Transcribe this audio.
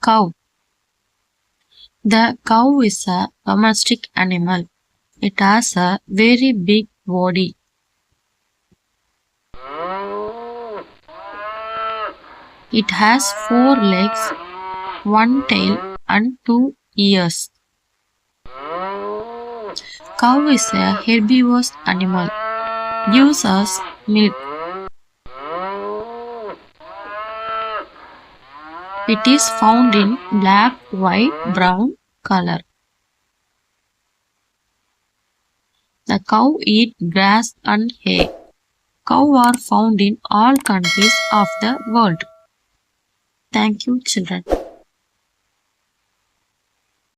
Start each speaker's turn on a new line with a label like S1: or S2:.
S1: Cow. The cow is a domestic animal. It has a very big body. It has 4 legs, 1 tail, and 2 ears. Cow is a herbivorous animal. Gives us milk. It is found in black, white, brown color. The cow eats grass and hay. Cow are found in all countries of the world. Thank you, children.